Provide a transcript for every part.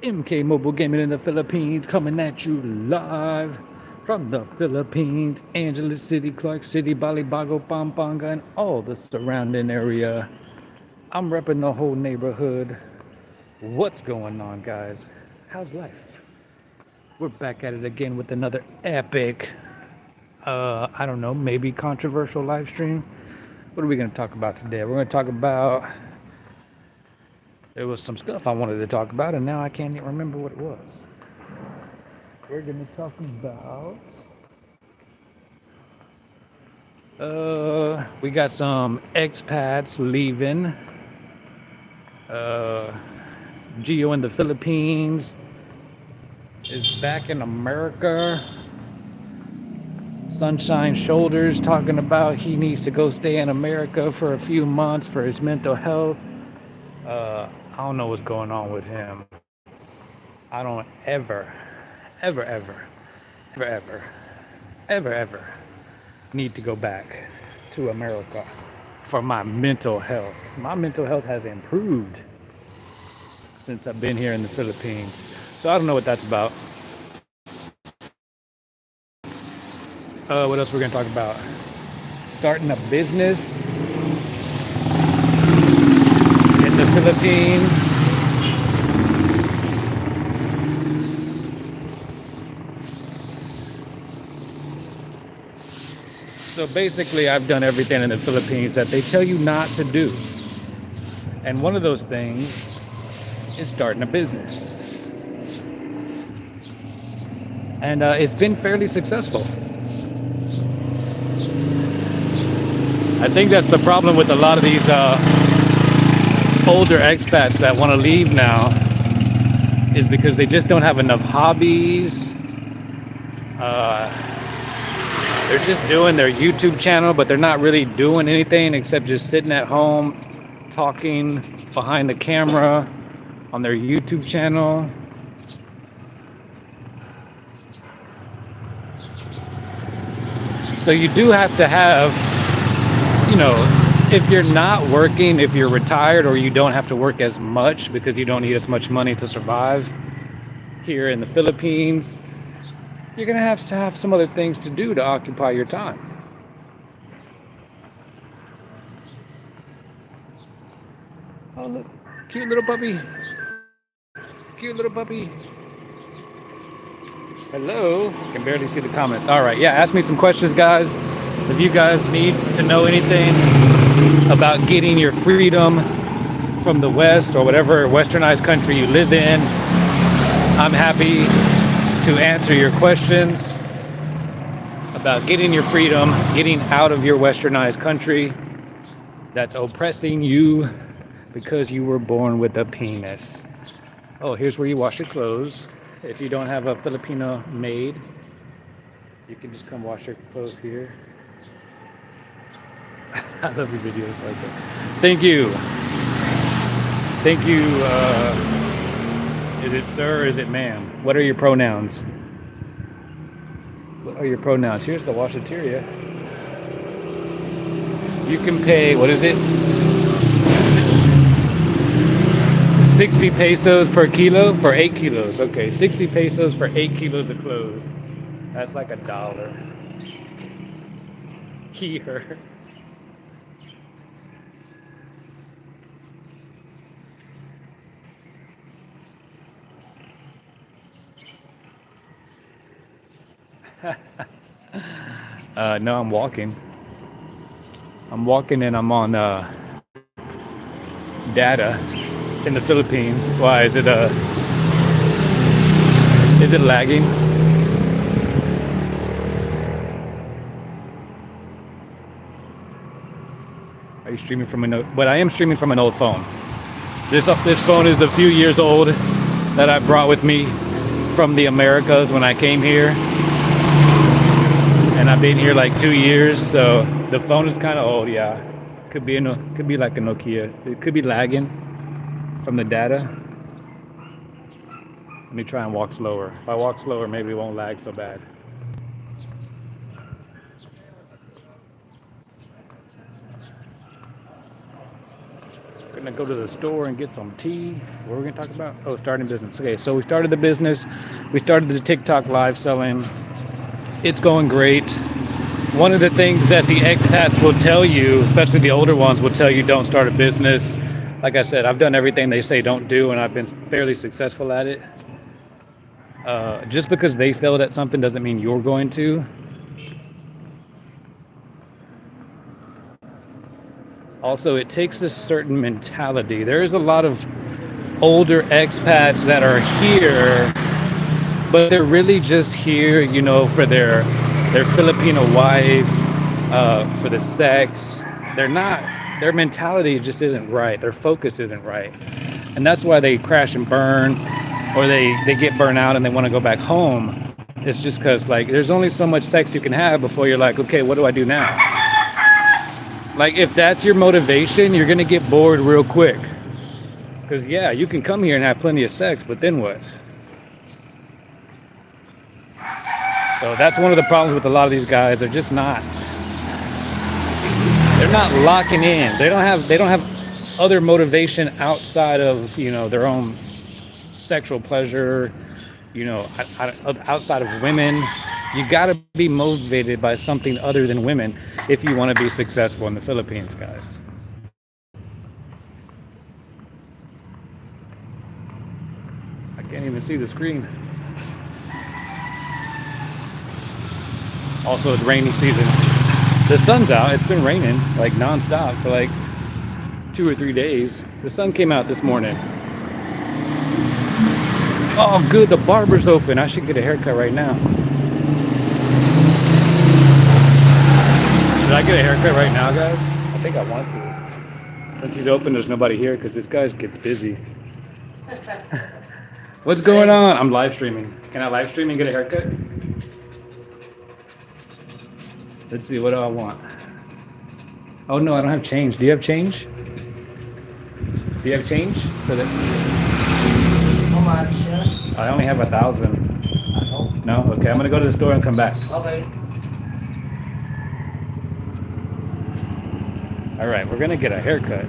MK Mobile Gaming in the Philippines, coming at you live from the Philippines, Angeles City, Clark City, Balibago, Pampanga, and all the surrounding area. I'm repping the whole neighborhood. What's going on, guys? How's life? We're back at it again with another epic, I don't know, maybe controversial live stream. What are we going to talk about today? We're going to talk about. There was some stuff I wanted to talk about, and now I can't even remember what it was. We're going to talk about. We got some expats leaving. Geo in the Philippines is back in America. Sunshine Shoulders talking about he needs to go stay in America for a few months for his mental health. I don't know what's going on with him. I don't ever need to go back to America for my mental health. My mental health has improved since I've been here in the Philippines. So I don't know what that's about. What else we're gonna talk about? Starting a business in the Philippines. So basically, I've done everything in the Philippines that they tell you not to do. And one of those things is starting a business. And it's been fairly successful. I think that's the problem with a lot of these older expats that want to leave now, is because they just don't have enough hobbies. They're just doing their YouTube channel, but they're not really doing anything except just sitting at home, talking behind the camera on their YouTube channel. So you do have to have, if you're not working, if you're retired, or you don't have to work as much because you don't need as much money to survive here in the Philippines, you're going to have some other things to do to occupy your time. Oh, look, cute little puppy. Cute little puppy. Hello. I can barely see the comments. All right. Yeah, ask me some questions, guys. If you guys need to know anything about getting your freedom from the West or whatever westernized country you live in, I'm happy to answer your questions about getting your freedom, getting out of your westernized country that's oppressing you because you were born with a penis. Oh, here's where you wash your clothes. If you don't have a Filipino maid, you can just come wash your clothes here. I love your videos like that. Thank you. Thank you. Is it sir or is it ma'am? What are your pronouns? What are your pronouns? Here's the washateria. You can pay, what is it? 60 pesos per kilo for 8 kilos. Okay, 60 pesos for 8 kilos of clothes. That's like $1 here. No, I'm walking. I'm walking and I'm on data in the Philippines. Why is it lagging? Are you streaming from but I am streaming from an old phone. This phone is a few years old that I brought with me from the Americas when I came here. And I've been here like 2 years, so the phone is kind of old. Yeah, could be like a Nokia. It could be lagging from the data. Let me try and walk slower. If I walk slower, maybe it won't lag so bad. gonna go to the store and get some tea. What are we gonna talk about? Oh, starting business. Okay, so we started the business. We started the TikTok live selling. It's going great. One of the things that the expats will tell you, especially the older ones, will tell you don't start a business. Like I said, I've done everything they say don't do, and I've been fairly successful at it. Just because they failed at something doesn't mean you're going to. Also, it takes a certain mentality. There is a lot of older expats that are here, but they're really just here, you know, for their Filipino wife, for the sex. They're not, their mentality just isn't right. Their focus isn't right. And that's why they crash and burn, or they get burnt out and they want to go back home. It's just because, like, there's only so much sex you can have before you're like, okay, what do I do now? Like, if that's your motivation, you're going to get bored real quick. Because, yeah, you can come here and have plenty of sex, but then what? So that's one of the problems with a lot of these guys. They're just not, they're not locking in. They don't have other motivation outside of, you know, their own sexual pleasure, you know, outside of women. You got to be motivated by something other than women if you want to be successful in the Philippines, guys. I can't even see the screen. Also, it's rainy season. The sun's out. It's been raining like nonstop for like 2 or 3 days. The sun came out this morning. Oh, good. The barber's open. I should get a haircut right now. Should I get a haircut right now, guys? I think I want to. Since he's open, there's nobody here because this guy gets busy. What's going on? I'm live streaming. Can I live stream and get a haircut? Let's see, what do I want? Oh no, I don't have change. Do you have change? Do you have change for the? How much? I only have 1,000. No? Okay, I'm gonna go to the store and come back. Okay. All right, we're gonna get a haircut.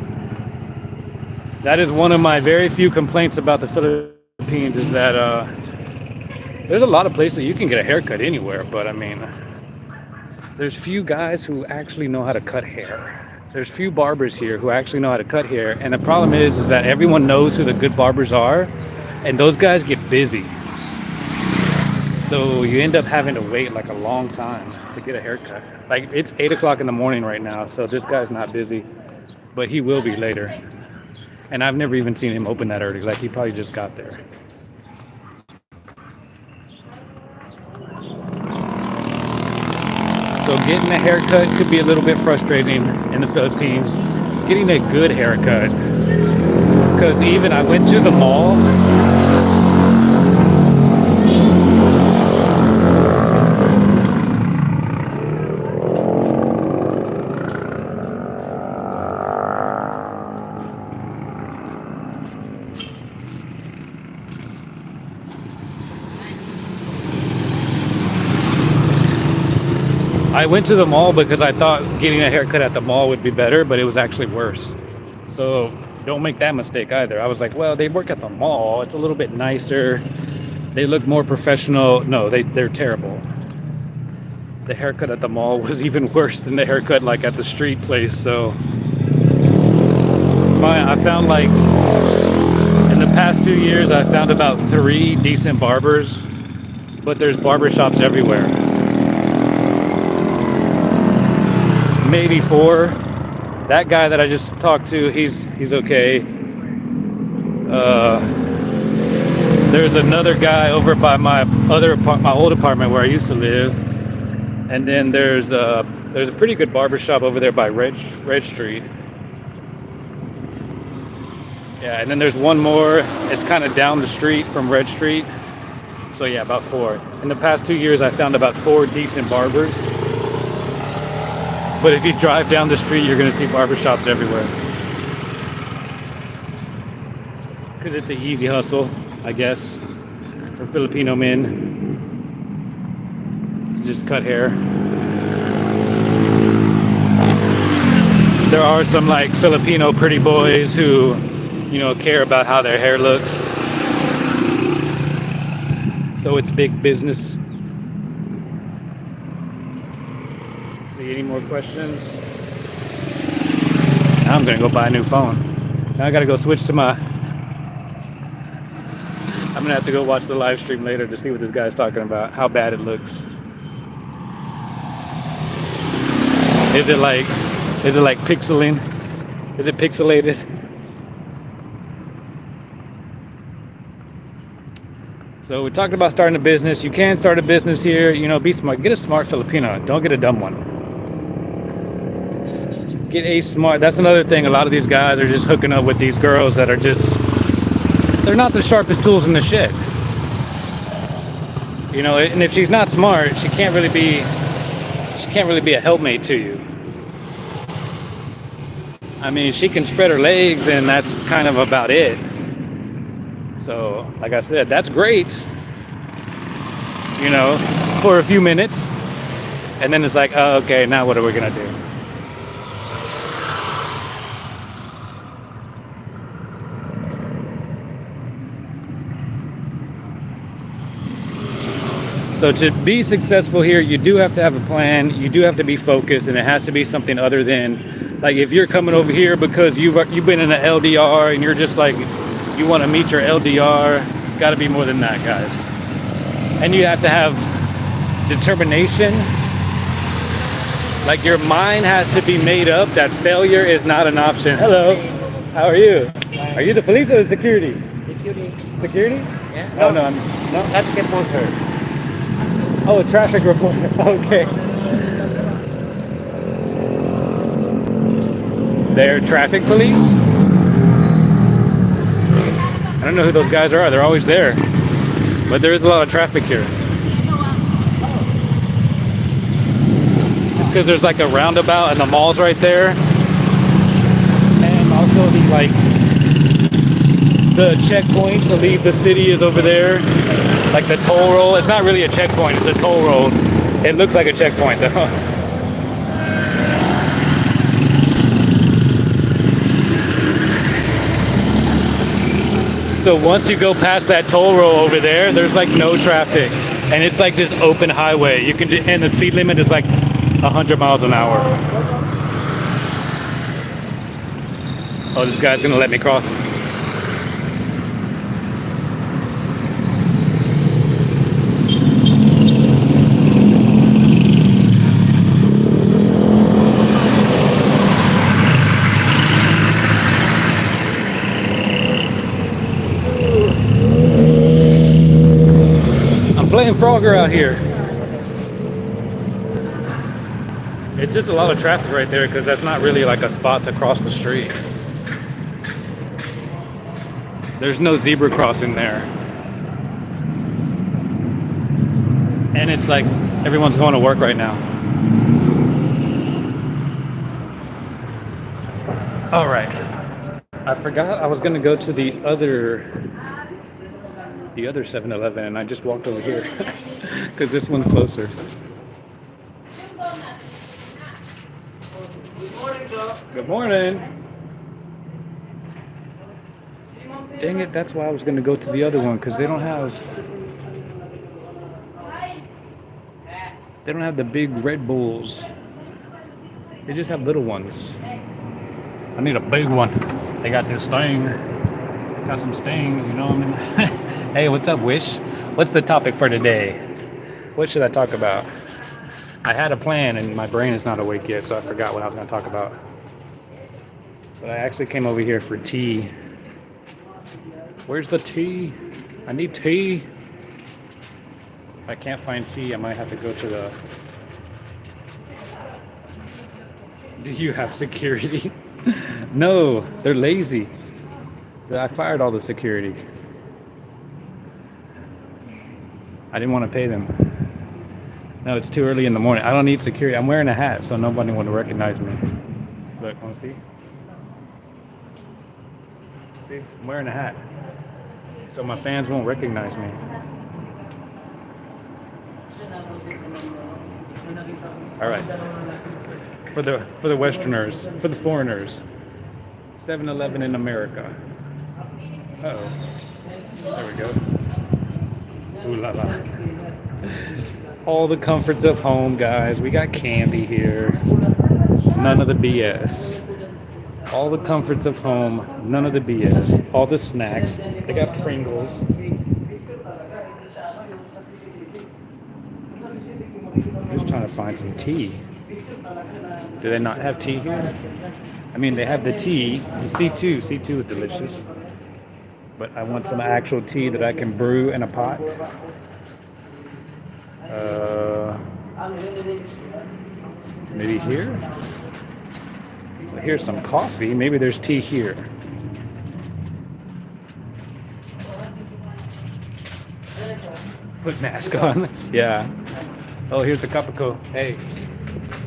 That is one of my very few complaints about the Philippines, is that there's a lot of places you can get a haircut anywhere, but I mean, there's few guys who actually know how to cut hair. There's few barbers here who actually know how to cut hair, and the problem is that everyone knows who the good barbers are, and those guys get busy. So you end up having to wait like a long time to get a haircut. Like, it's 8 o'clock in the morning right now, so this guy's not busy, but he will be later. And I've never even seen him open that early. Like, he probably just got there. So getting a haircut could be a little bit frustrating in the Philippines. Getting a good haircut, because even I went to the mall. I went to the mall because I thought getting a haircut at the mall would be better, but it was actually worse. So don't make that mistake either. I was like, well, they work at the mall. It's a little bit nicer. They look more professional. No, they're terrible. The haircut at the mall was even worse than the haircut like at the street place. So I found, like, in the past 2 years, I found about 3 decent barbers, but there's barbershops everywhere. Maybe 4. That guy that I just talked to, he's okay. There's another guy over by my old apartment where I used to live, and then there's a pretty good barbershop over there by Red Street. Yeah, and then there's one more. It's kind of down the street from Red Street. So yeah, about 4. In the past 2 years, I found about 4 decent barbers. But if you drive down the street, you're going to see barbershops everywhere. Because it's an easy hustle, I guess, for Filipino men to just cut hair. there are some like Filipino pretty boys who, you know, care about how their hair looks. So it's big business. See any more questions? Now I'm gonna go buy a new phone. Now I gotta go switch to my. I'm gonna have to go watch the live stream later to see what this guy's talking about. How bad it looks. Is it like pixeling? Is it pixelated? So we talked about starting a business. You can start a business here. You know, be smart. Get a smart Filipino. Don't get a dumb one. Get a smart. That's another thing. A lot of these guys are just hooking up with these girls that are just. They're not the sharpest tools in the shed. You know, and if she's not smart, she can't really be a helpmate to you. I mean, she can spread her legs and that's kind of about it. So, like I said, that's great, you know, for a few minutes. And then it's like, oh, okay, now what are we gonna do? So to be successful here, you do have to have a plan, you do have to be focused, and it has to be something other than, like if you're coming over here because you've been in an LDR and you're just like, you want to meet your LDR, it's got to be more than that, guys. And you have to have determination. Like your mind has to be made up that failure is not an option. Hello, how are you? Are you the police or the security? Security. Security? Yeah. No, no, That's the reporter. Oh, a traffic reporter. Okay. They're traffic police? I don't know who those guys are. They're always there. But there is a lot of traffic here. It's because there's like a roundabout and the mall's right there. And also the checkpoint to leave the city is over there. Like the toll roll. It's not really a checkpoint, it's a toll roll. It looks like a checkpoint though. So once you go past that toll roll over there, there's like no traffic. And it's like this open highway. You can, and the speed limit is like 100 miles an hour. Oh, this guy's gonna let me cross. Playing Frogger out here. It's just a lot of traffic right there because that's not really like a spot to cross the street. There's no zebra crossing there. And it's like everyone's going to work right now. All right. I forgot I was going to go to the other 7-Eleven and I just walked over here because this one's closer. Good morning, Joe. Good morning. Dang it, that's why I was going to go to the other one because they don't have the big Red Bulls. They just have little ones. I need a big one. They got this thing. Got some sting, you know what I mean? Hey, what's up, Wish? What's the topic for today? What should I talk about? I had a plan and my brain is not awake yet, so I forgot what I was going to talk about. But I actually came over here for tea. Where's the tea? I need tea. If I can't find tea, I might have to go to the... Do you have security? No, they're lazy. I fired all the security. I didn't want to pay them. No, it's too early in the morning. I don't need security. I'm wearing a hat, so nobody would recognize me. Look, want to see? See? I'm wearing a hat. So my fans won't recognize me. All right. for the Westerners, for the foreigners. 7-Eleven in America. Uh-oh. There we go. Ooh la la. All the comforts of home, guys. We got candy here. None of the BS. All the comforts of home, none of the BS. All the snacks. They got Pringles. I'm just trying to find some tea. Do they not have tea here? I mean, they have the tea, the C2. C2 is delicious. But I want some actual tea that I can brew in a pot. Maybe here? Well, here's some coffee. Maybe there's tea here. Put mask on. Yeah. Oh, here's the Capico. Hey,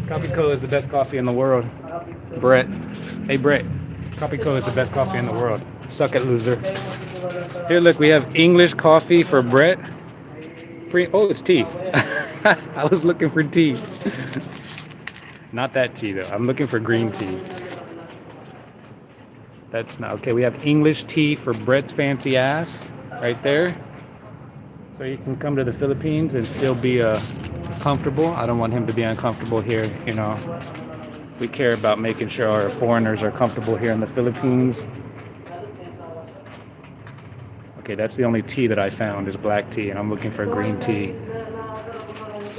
Capico is the best coffee in the world. Brett. Hey, Brett. Capico is the best coffee in the world. Suck it, loser. Here, look, we have English coffee for Brett. Oh, it's tea. I was looking for tea. Not that tea, though. I'm looking for green tea. That's not okay. We have English tea for Brett's fancy ass right there. So you can come to the Philippines and still be comfortable. I don't want him to be uncomfortable here, you know. We care about making sure our foreigners are comfortable here in the Philippines. Okay, that's the only tea that I found is black tea, and I'm looking for green tea.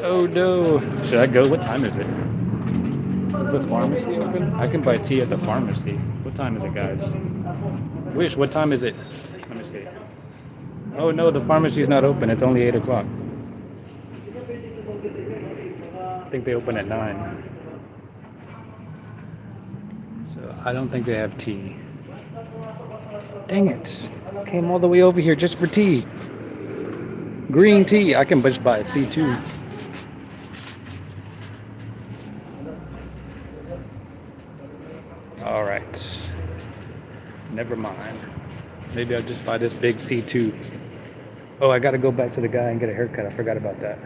Oh no. Should I go? What time is it? Is the pharmacy open? I can buy tea at the pharmacy. What time is it, guys? Wish, what time is it? Let me see. Oh no, the pharmacy is not open. It's only 8 o'clock. I think they open at 9. So I don't think they have tea. Dang it. Came all the way over here just for tea. Green tea. I can just buy a C2. All right. Never mind. Maybe I'll just buy this big C2. Oh, I got to go back to the guy and get a haircut. I forgot about that.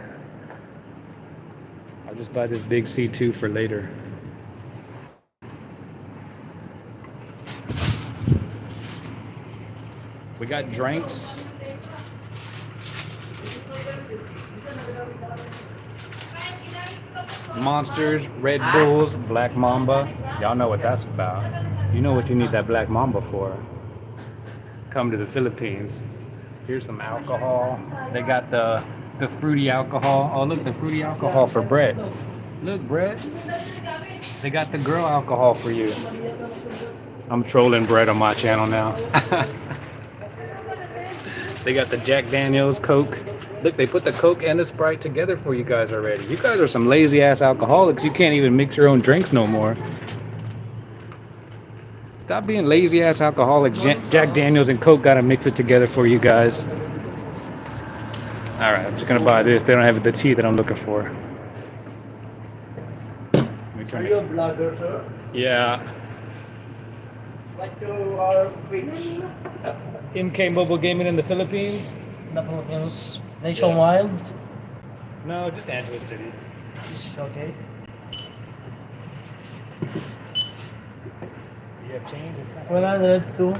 I'll just buy this big C2 for later. We got drinks. Monsters, Red Bulls, Black Mamba. Y'all know what that's about. You know what you need that Black Mamba for. Come to the Philippines. Here's some alcohol. They got the fruity alcohol. Oh, look, the fruity alcohol for Brett. Look, Brett. They got the girl alcohol for you. I'm trolling Brett on my channel now. They got the Jack Daniels Coke. Look, they put the Coke and the Sprite together for you guys already. You guys are some lazy ass alcoholics. You can't even mix your own drinks no more. Stop being lazy ass alcoholics. Jack Daniels and Coke gotta mix it together for you guys. Alright, I'm just gonna buy this. They don't have the tea that I'm looking for. Are you a blogger, sir? Yeah. Like you are which? MK Mobile Gaming in the Philippines? The Philippines. Nationwide? No, just Angeles City. This is okay. You have change? 102.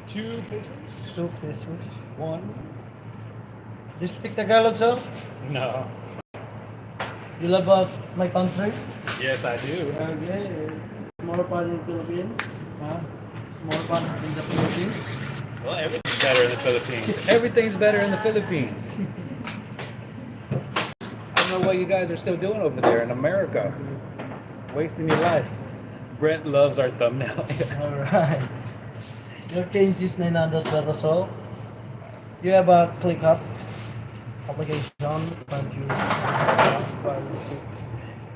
2 pesos? 2 pesos. 1? Do you speak Tagalog, sir? No. You love my country? Yes, I do. Okay. More fun in the Philippines? Huh? It's more fun in the Philippines? Well, everything's better in the Philippines. Everything's better in the Philippines. I don't know what you guys are still doing over there in America. Wasting your lives. Brett loves our thumbnail. Alright. Your change is 900 pesos. So you have a click up application. 1, 2, 3, 4, 5, 6,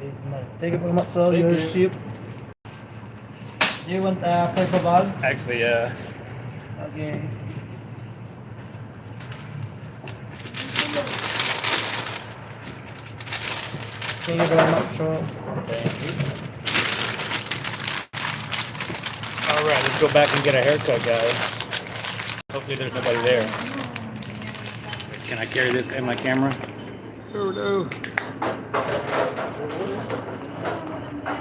8, 9. Thank you very much, sir. Thank Your you. receipt. Do you want a paper bag? Actually, yeah. Okay. Thank you very much, sir. Thank you. Alright, let's go back and get a haircut, guys. Hopefully there's nobody there. Can I carry this in my camera? Oh no.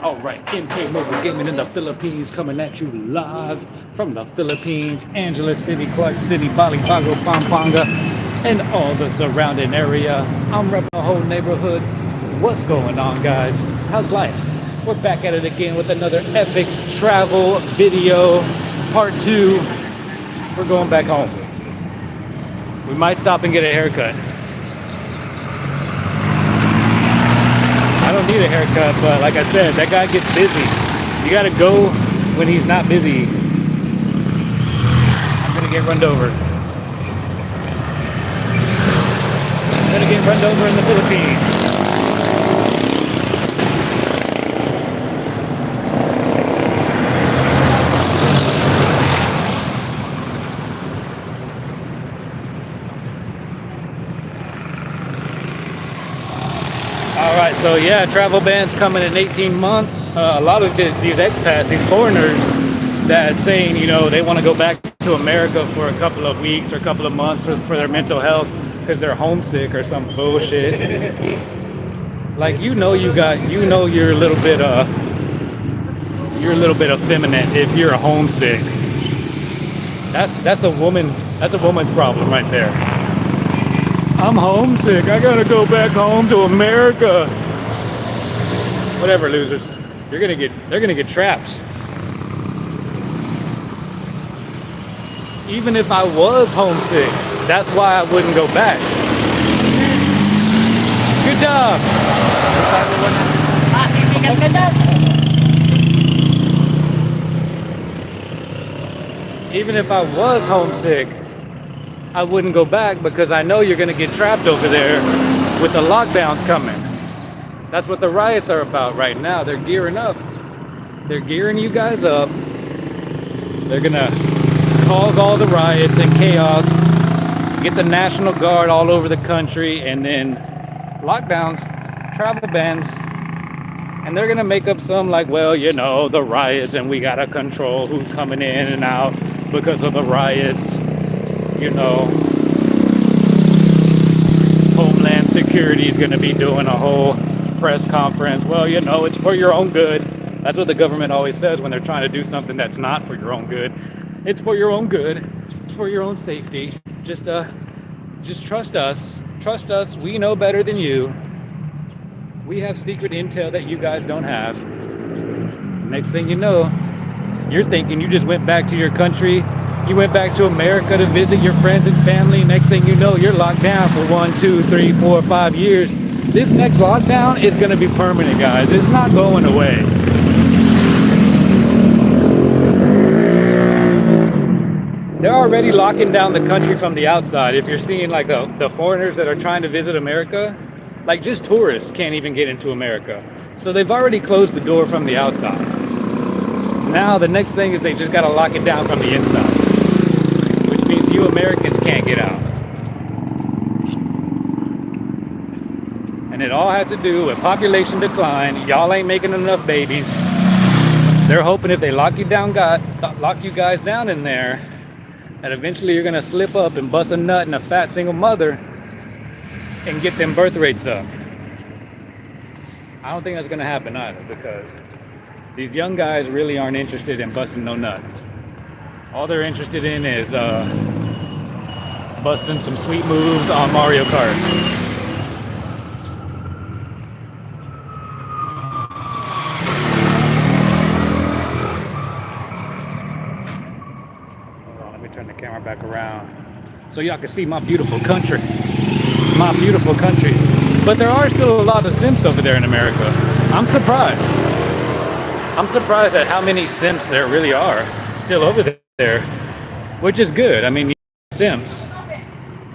All right, MK Mobile Gaming in the Philippines, coming at you live from the Philippines, Angeles City, Clark City, Balibago, Pampanga, and all the surrounding area. I'm repping the whole neighborhood. What's going on, guys? How's life? We're back at it again with another epic travel video, part 2. We're going back home. We might stop and get a haircut. I don't need a haircut, but like I said, that guy gets busy. You gotta go when he's not busy. I'm gonna get run over. I'm gonna get run over in the Philippines. Alright, so yeah, travel ban's coming in 18 months. A lot of these expats, these foreigners that saying, you know, they want to go back to America for a couple of weeks or a couple of months for their mental health because they're homesick or some bullshit. Like, you're a little bit effeminate if you're homesick. That's a woman's problem right there. I'm homesick. I gotta go back home to America. Whatever, losers. They're gonna get trapped. Even if I was homesick, that's why I wouldn't go back. Good job. Even if I was homesick, I wouldn't go back because I know you're going to get trapped over there with the lockdowns coming. That's what the riots are about right now. They're gearing up. They're gearing you guys up. They're going to cause all the riots and chaos, get the National Guard all over the country, and then lockdowns, travel bans, and they're going to make up some like, well, you know, the riots and we got to control who's coming in and out because of the riots. You know, Homeland Security is going to be doing a whole press conference. Well, you know, it's for your own good. That's what the government always says when they're trying to do something that's not for your own good. It's for your own good. It's for your own safety. Just trust us. Trust us. We know better than you. We have secret intel that you guys don't have. Next thing you know, you're thinking you just went back to your country. You went back to America to visit your friends and family. Next thing you know, you're locked down for 1, 2, 3, 4, 5 years. This next lockdown is going to be permanent, guys. It's not going away. They're already locking down the country from the outside. If you're seeing like the foreigners that are trying to visit America, like just tourists can't even get into America. So they've already closed the door from the outside. Now the next thing is they just got to lock it down from the inside. Means you Americans can't get out. And it all has to do with population decline. Y'all ain't making enough babies. They're hoping if they lock you guys down in there, that eventually you're gonna slip up and bust a nut in a fat single mother and get them birth rates up. I don't think that's gonna happen either, because these young guys really aren't interested in busting no nuts. All they're interested in is busting some sweet moves on Mario Kart. Hold on, let me turn the camera back around so y'all can see my beautiful country. My beautiful country. But there are still a lot of simps over there in America. I'm surprised. I'm surprised at how many simps there really are still over there, which is good. I mean, we need simps.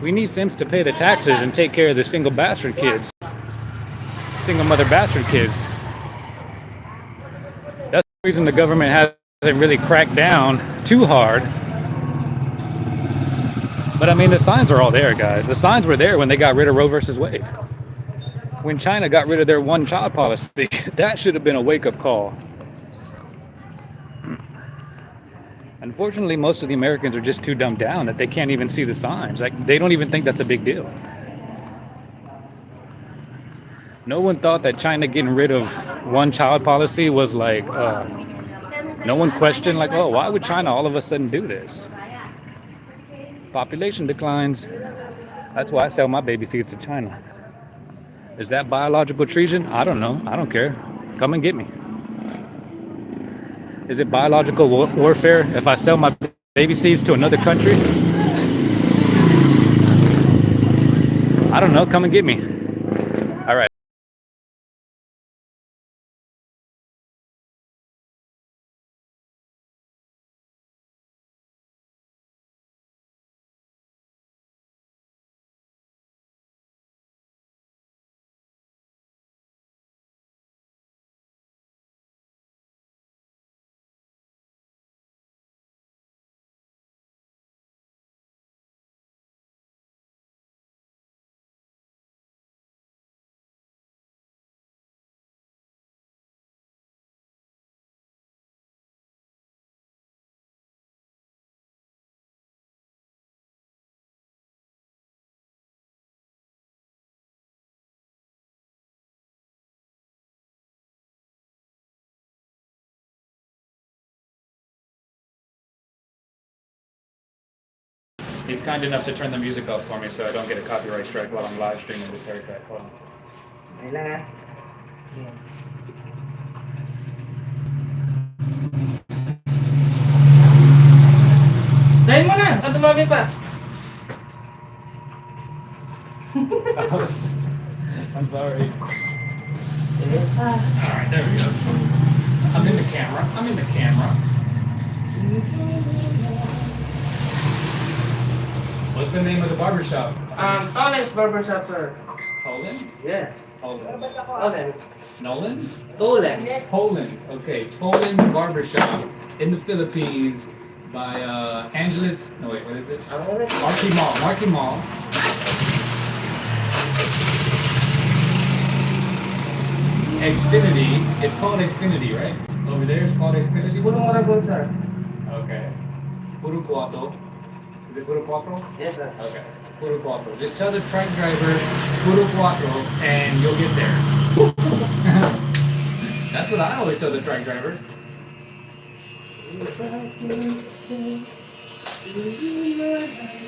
We need simps to pay the taxes and take care of the single bastard kids, single mother bastard kids. That's the reason the government hasn't really cracked down too hard. But I mean, the signs are all there, guys. The signs were there when they got rid of Roe versus Wade. When China got rid of their one-child policy, that should have been a wake-up call. Unfortunately, most of the Americans are just too dumbed down that they can't even see the signs. Like, they don't even think that's a big deal. No one thought that China getting rid of one child policy was like, no one questioned, like, oh, why would China all of a sudden do this? Population declines. That's why I sell my baby seeds to China. Is that biological treason? I don't know. I don't care. Come and get me. Is it biological warfare if I sell my baby seeds to another country? I don't know. Come and get me. All right. He's kind enough to turn the music off for me so I don't get a copyright strike while I'm live streaming this haircut. Hold on. Kailangan. Dahil mo na! At tumami pa! I'm sorry. Alright, there we go. I'm in the camera. I'm in the camera. What's the name of the barbershop? Tollens Barbershop, sir. Poland? Yes. Poland. Tollens. Nolan? Tollens. Poland. Okay, Poland barbershop in the Philippines by Angeles. No, wait, what is it? Marquee Mall. Marquee Mall. Xfinity. It's called Xfinity, right? Over there, it's called Xfinity. Puro mura po, sir. Okay. Puro Cuatro. Is it Puro Cuatro? Yes, sir. Okay. Puro Cuatro. Just tell the truck driver Puro Cuatro and you'll get there. That's what I always tell the truck driver.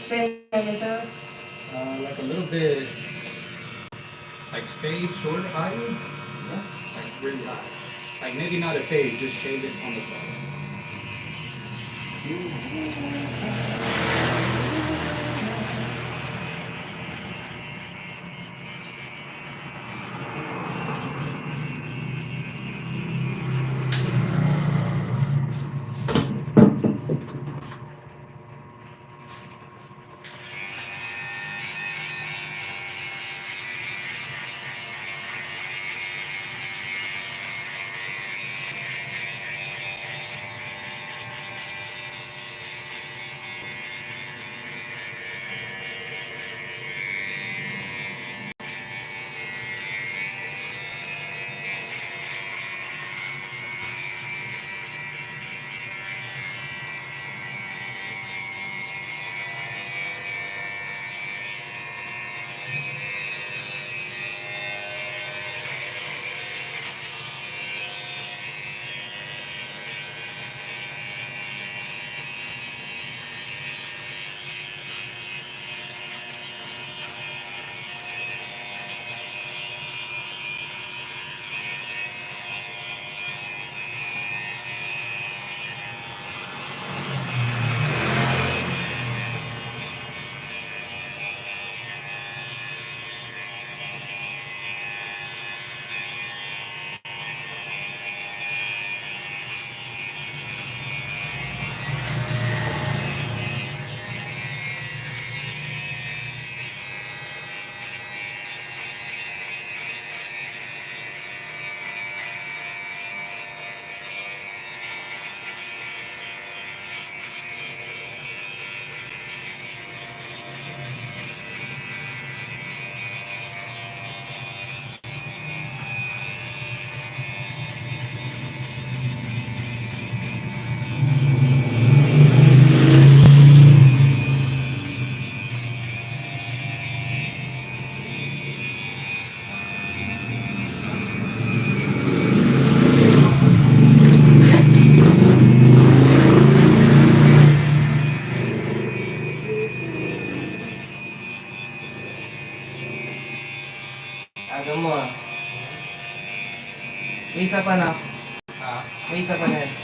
Say again, sir. Like a little bit, like fade short higher. Yes. Like really high. Like maybe not a fade, just shave it on the side. Tignan mo ah. May isa pa na. May isa pa na yan.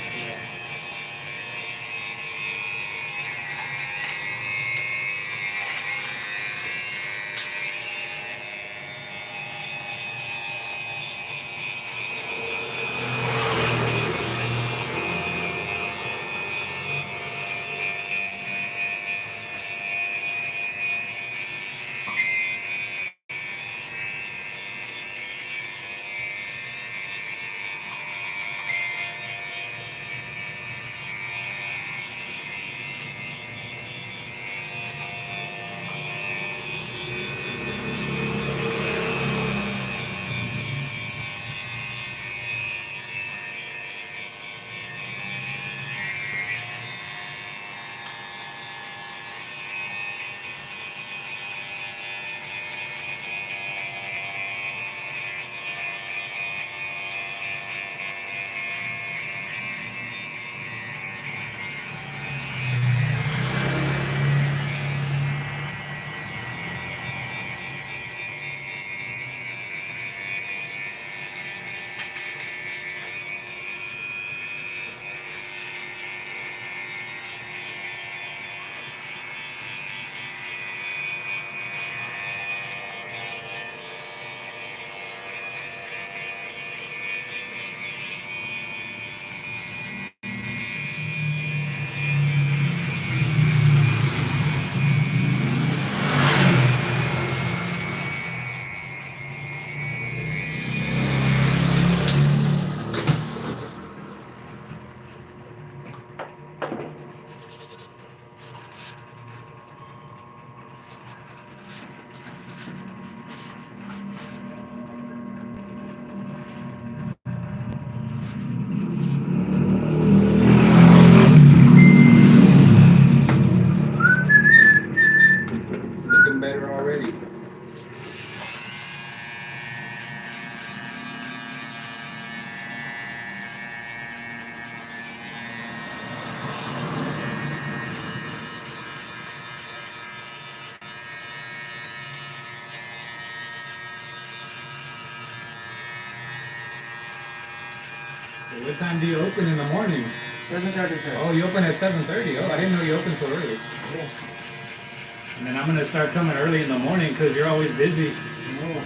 Looking better already. So what time do you open in the morning? 7:30, sir. Oh, you open at 7:30. Oh, I didn't know you opened so early. Yes. And then I'm gonna start coming early in the morning because you're always busy. No.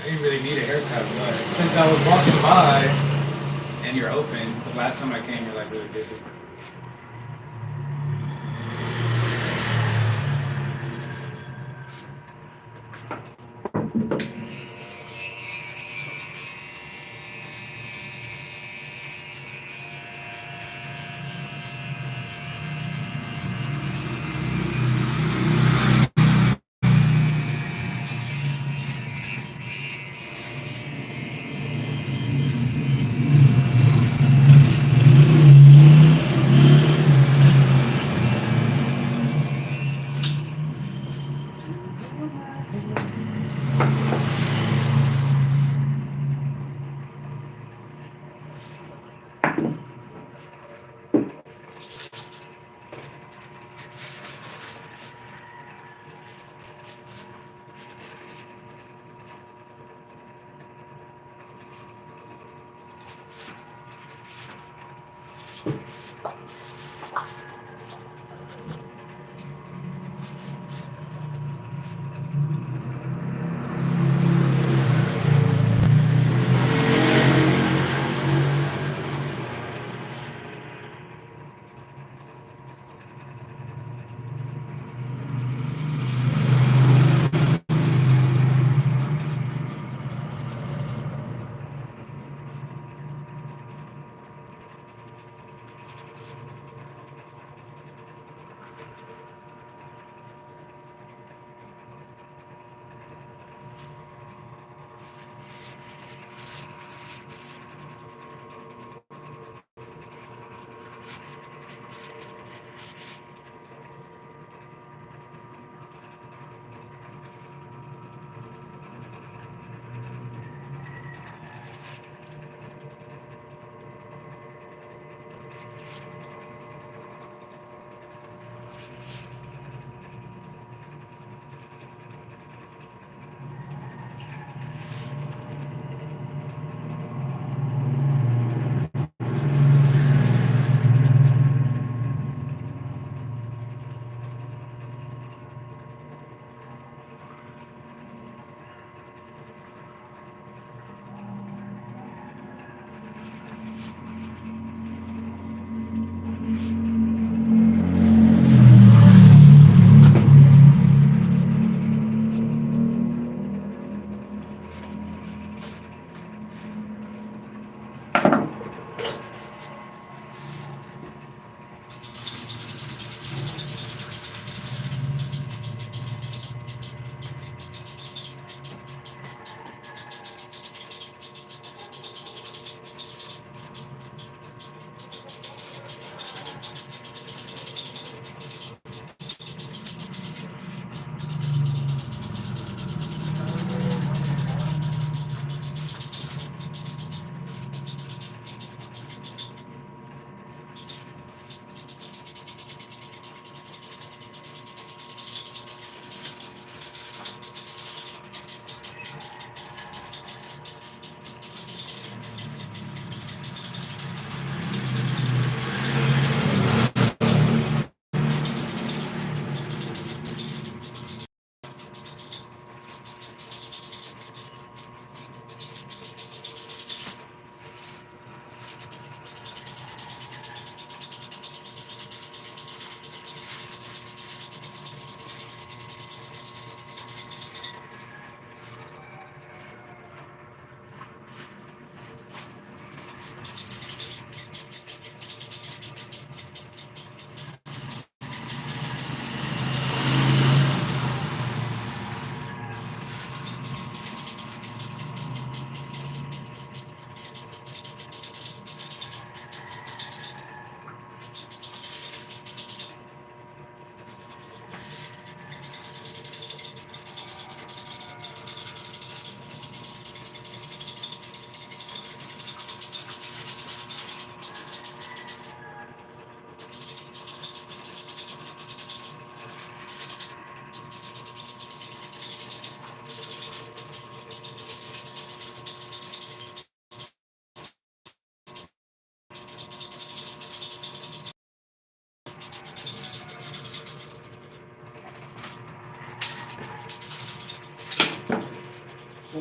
I didn't really need a haircut, but since I was walking by and you're open, the last time I came, you're like really busy.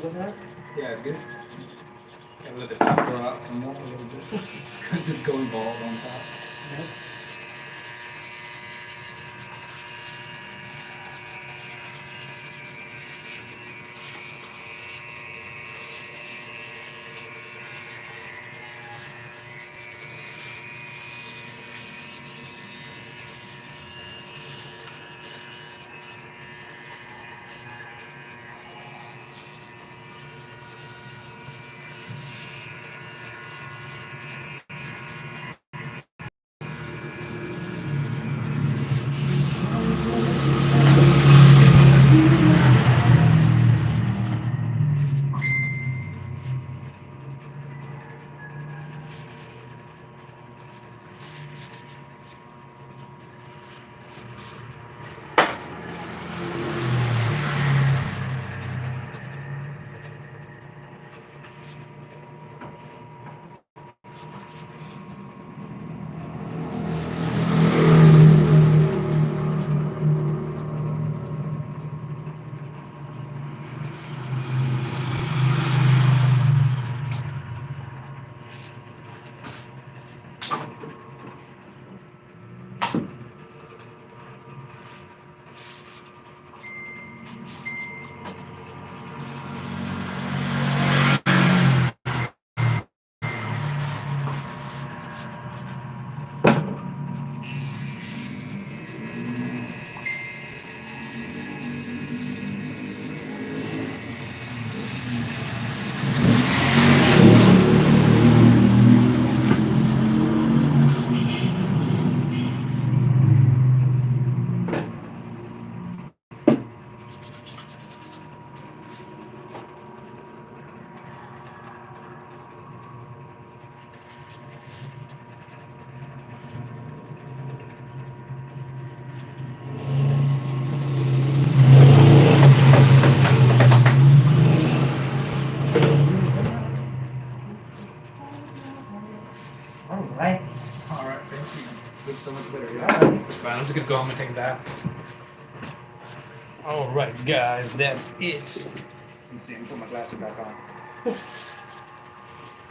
Yeah, it's good. And let the top go out some more a little bit. Because it's going bald on top. Alright. Alright, thank you. Looks so much better, yeah. Fine, I'm just gonna go home and take a bath. Alright, guys, that's it. Let me see, I'm putting my glasses back on.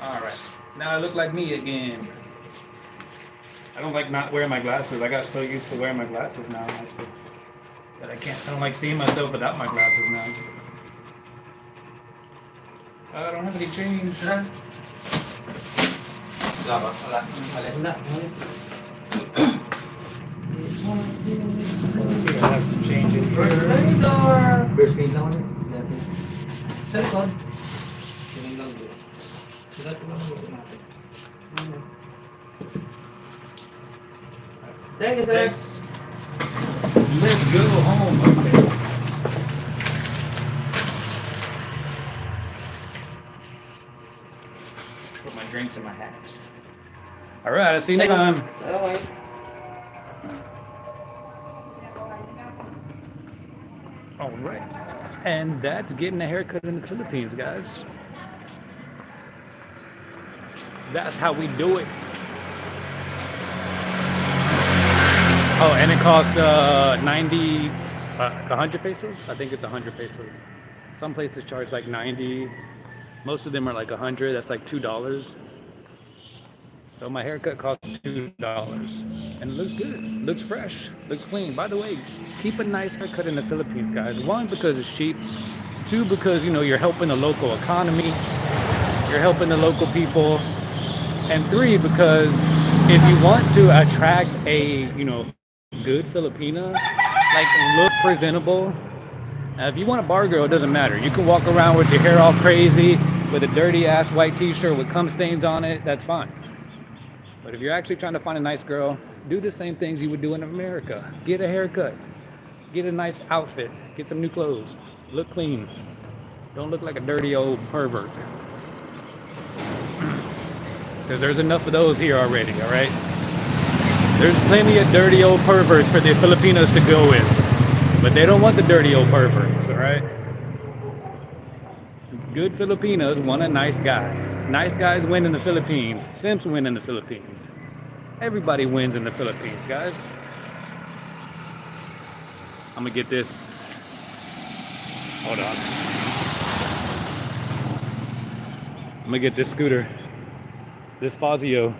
Alright, now I look like me again. I don't like not wearing my glasses. I got so used to wearing my glasses now, actually, that I don't like seeing myself without my glasses now. I don't have any change. Wala. Malis. I have some change in here. Birthday lang ulit. Sa likod. Sinanggal ko. Sulat ko lang ulit natin. Thank you, sir. Let's go home. Okay. Put my drinks in my hat. All right, I'll see you next time. Okay. All right. And that's getting a haircut in the Philippines, guys. That's how we do it. Oh, and it costs 100 pesos? I think it's 100 pesos. Some places charge like 90. Most of them are like 100. That's like $2. So my haircut costs $2. And it looks good. Looks fresh. Looks clean. By the way, keep a nice haircut in the Philippines, guys. One, because it's cheap. Two, because, you know, you're helping the local economy. You're helping the local people. And three, because if you want to attract a, you know, good Filipina, like look presentable. If you want a bar girl, it doesn't matter. You can walk around with your hair all crazy, with a dirty ass white t-shirt with cum stains on it, that's fine. But if you're actually trying to find a nice girl, do the same things you would do in America. Get a haircut, get a nice outfit, get some new clothes, look clean. Don't look like a dirty old pervert. Because there's enough of those here already, all right? There's plenty of dirty old perverts for the Filipinos to go with. But they don't want the dirty old perverts, all right? Good Filipinos want a nice guy. Nice guys win in the Philippines. Simps win in the Philippines. Everybody wins in the Philippines, guys. I'm gonna get this. Hold on. gonna get this scooter, this Fazio.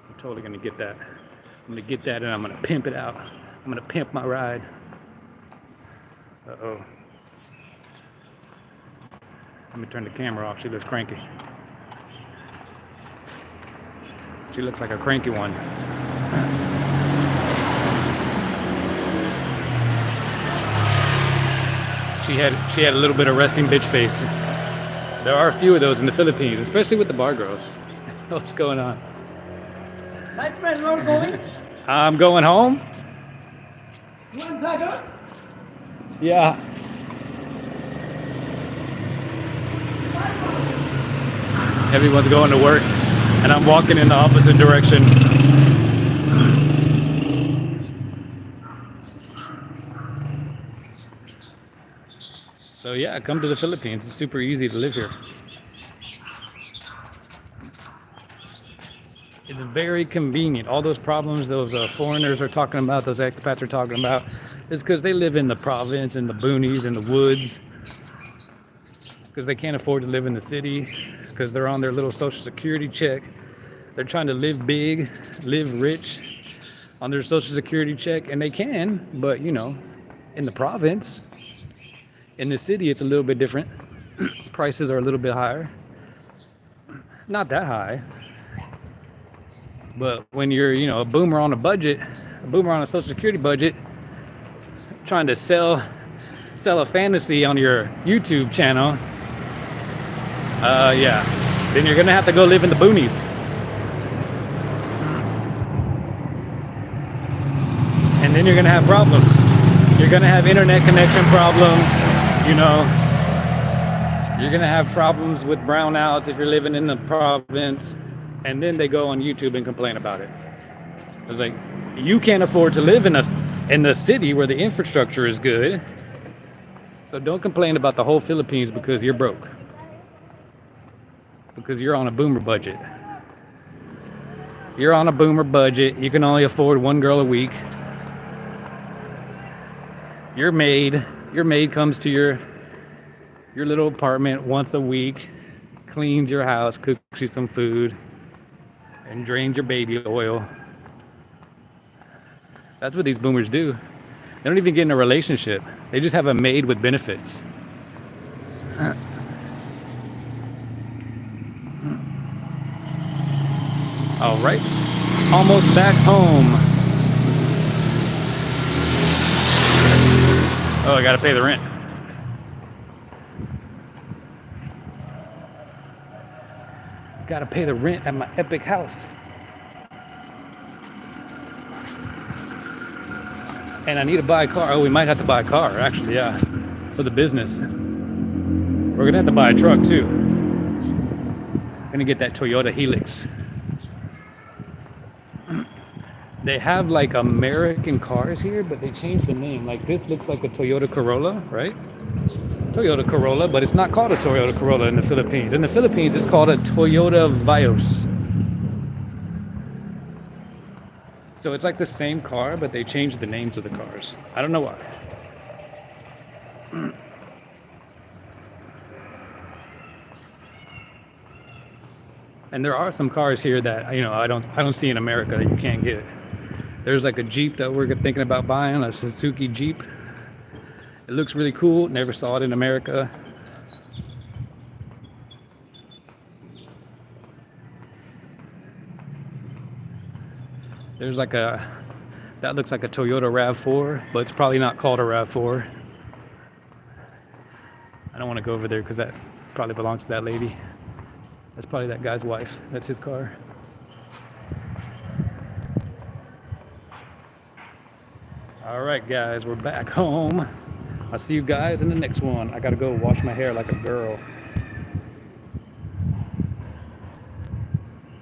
I'm totally gonna get that. I'm gonna get that and I'm gonna pimp it out. I'm gonna pimp my ride. Uh-oh. Let me turn the camera off. She looks cranky. She looks like a cranky one. She had a little bit of resting bitch face. There are a few of those in the Philippines, especially with the bar girls. What's going on? My friend, where are you going? I'm going home. You want to pack up? Yeah. Everyone's going to work, and I'm walking in the opposite direction. So yeah, come to the Philippines. It's super easy to live here. It's very convenient. All those problems those foreigners are talking about, those expats are talking about, is because they live in the province, in the boonies, in the woods, because they can't afford to live in the city, because they're on their little social security check. They're trying to live big, live rich on their social security check, and they can, but you know, in the province, in the city, it's a little bit different. Prices are a little bit higher. Not that high. But when you're, you know, a boomer on a budget, a boomer on a social security budget, trying to sell a fantasy on your YouTube channel, yeah, then you're gonna have to go live in the boonies. And then you're gonna have problems. You're gonna have internet connection problems, you know. You're gonna have problems with brownouts if you're living in the province. And then they go on YouTube and complain about it. It's like, you can't afford to live in the city where the infrastructure is good. So don't complain about the whole Philippines because you're broke. Because you're on a boomer budget. You're on a boomer budget. You can only afford one girl a week. Your maid comes to your little apartment once a week, cleans your house, cooks you some food, and drains your baby oil. That's what these boomers do. They don't even get in a relationship. They just have a maid with benefits. All right, almost back home. Oh, I gotta pay the rent. Gotta pay the rent at my epic house. And I need to buy a car. Oh, we might have to buy a car, actually, yeah. For the business. We're gonna have to buy a truck too. Gonna get that Toyota Helix. They have like American cars here, but they changed the name. Like this looks like a Toyota Corolla, right? Toyota Corolla, but it's not called a Toyota Corolla in the Philippines. In the Philippines, it's called a Toyota Vios. So it's like the same car, but they changed the names of the cars. I don't know why. And there are some cars here that, you know, I don't see in America that you can't get. There's like a Jeep that we're thinking about buying, a Suzuki Jeep. It looks really cool. Never saw it in America. There's like that looks like a Toyota RAV4, but it's probably not called a RAV4. I don't want to go over there because that probably belongs to that lady. That's probably that guy's wife. That's his car. All right, guys, we're back home. I'll see you guys in the next one. I gotta go wash my hair like a girl.